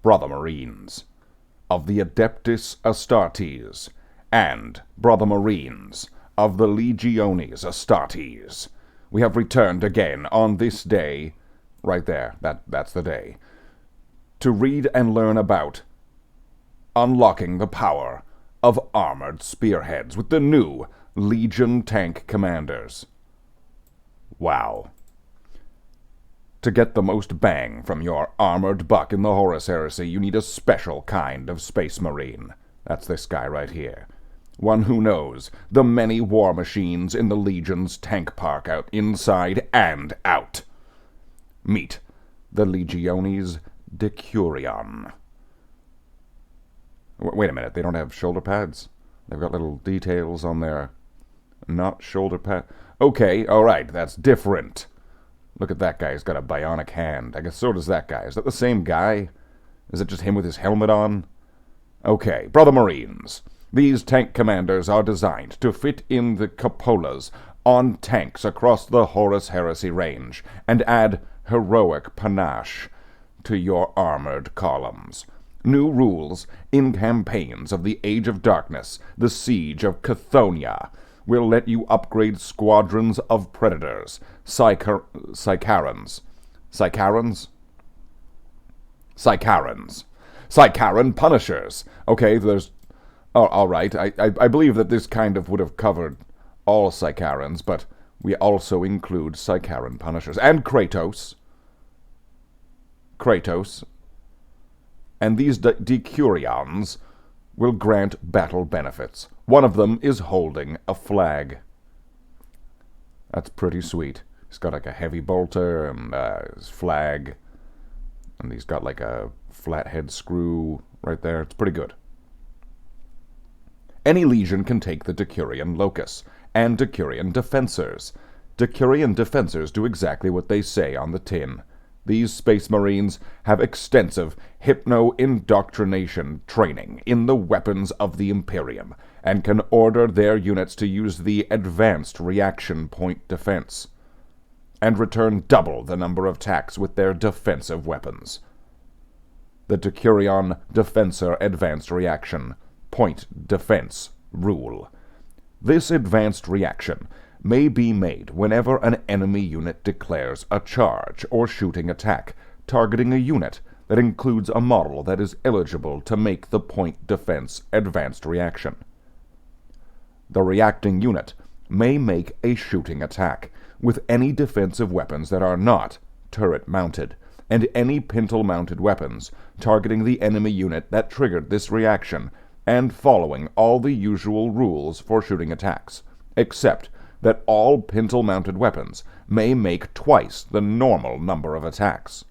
Brother Marines of the Adeptus Astartes, and Brother Marines of the Legiones Astartes, we have returned again on this day, right there, that's the day, to read and learn about unlocking the power of Armoured Spearheads with the new Legion tank commanders. Wow. To get the most bang from your armored buck in the Horus Heresy, you need a special kind of Space Marine. That's this guy right here. One who knows the many war machines in the Legion's tank park out inside and out. Meet the Legiones Decurion. Wait a minute, they don't have shoulder pads? They've got little details on their not shoulder pad. Okay, alright, that's different. Look at that guy, he's got a bionic hand. I guess so does that guy. Is that the same guy? Is it just him with his helmet on? Okay, Brother Marines. These tank commanders are designed to fit in the cupolas on tanks across the Horus Heresy range and add heroic panache to your armored columns. New rules in campaigns of the Age of Darkness, the Siege of Chthoniya, will let you upgrade squadrons of Predators, Sycarans, Sycaran Punishers. Okay, there's... Oh, all right, I believe that this kind of would have covered all Sycarans, but we also include Sycaran Punishers. And Kratos. And these Decurions will grant battle benefits. One of them is holding a flag. That's pretty sweet. He's got like a heavy bolter and his flag. And he's got like a flathead screw right there. It's pretty good. Any legion can take the Decurion Locus and Decurion Defensors. Decurion Defensors do exactly what they say on the tin. These Space Marines have extensive hypno-indoctrination training in the weapons of the Imperium, and can order their units to use the Advanced Reaction Point Defense, and return double the number of attacks with their defensive weapons. The Decurion Defensor Advanced Reaction Point Defense Rule. This advanced reaction may be made whenever an enemy unit declares a charge or shooting attack, targeting a unit that includes a model that is eligible to make the point defense advanced reaction. The reacting unit may make a shooting attack with any defensive weapons that are not turret-mounted, and any pintle-mounted weapons targeting the enemy unit that triggered this reaction, and following all the usual rules for shooting attacks, except that all pintle-mounted weapons may make twice the normal number of attacks.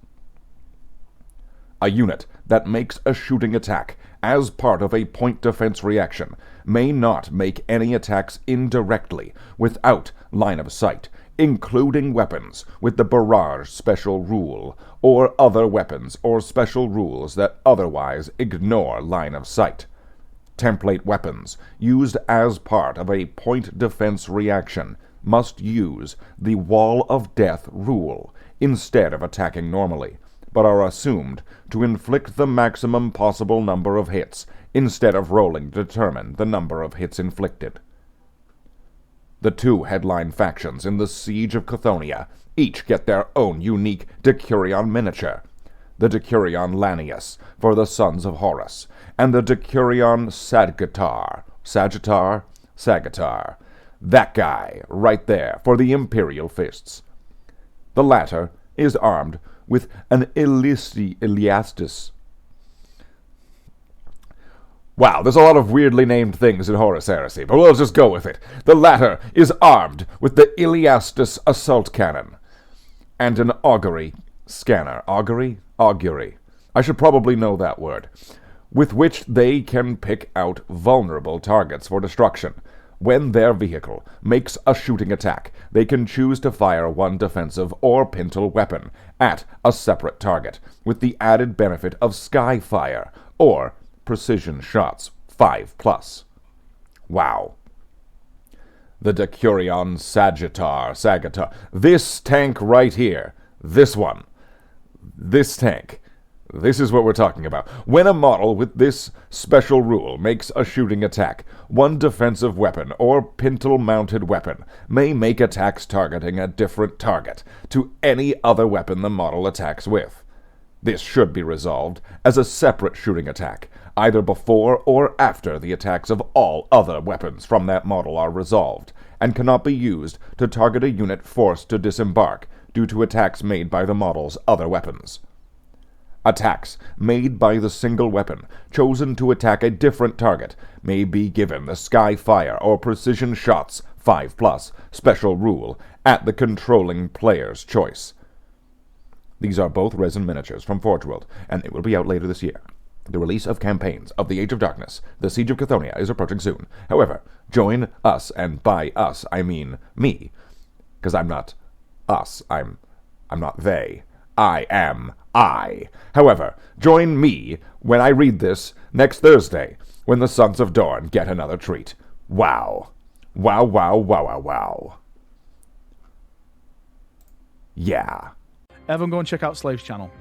A unit that makes a shooting attack as part of a point defense reaction may not make any attacks indirectly without line of sight, including weapons with the barrage special rule, or other weapons or special rules that otherwise ignore line of sight. Template weapons used as part of a point defense reaction must use the Wall of Death rule instead of attacking normally, but are assumed to inflict the maximum possible number of hits instead of rolling to determine the number of hits inflicted. The two headline factions in the Siege of Chthoniya each get their own unique Decurion miniature. The Decurion Lanius for the Sons of Horus, and the Decurion Sagittar. That guy, right there, for the Imperial Fists. The latter is armed with an Iliastus. Wow, there's a lot of weirdly named things in Horus Heresy, but we'll just go with it. The latter is armed with the Iliastus Assault Cannon, and an augury scanner. Augury? I should probably know that word. With which they can pick out vulnerable targets for destruction. When their vehicle makes a shooting attack, they can choose to fire one defensive or pintle weapon at a separate target, with the added benefit of sky fire, or precision shots 5+. Wow. The Decurion Sagittar. This tank right here. This one. This tank. This is what we're talking about. When a model with this special rule makes a shooting attack, one defensive weapon or pintle-mounted weapon may make attacks targeting a different target to any other weapon the model attacks with. This should be resolved as a separate shooting attack, either before or after the attacks of all other weapons from that model are resolved, and cannot be used to target a unit forced to disembark due to attacks made by the model's other weapons. Attacks made by the single weapon chosen to attack a different target may be given the Sky Fire or Precision Shots 5+ special rule at the controlling player's choice. These are both resin miniatures from Forge World, and they will be out later this year. The release of campaigns of the Age of Darkness, the Siege of Chthoniya, is approaching soon. However, join us, and by us I mean me, because I'm not us, I'm not they. I am I. However, join me when I read this next Thursday, when the Sons of Dorn get another treat. Wow. Wow, wow, wow, wow, wow. Yeah. Everyone go and check out Slave's channel.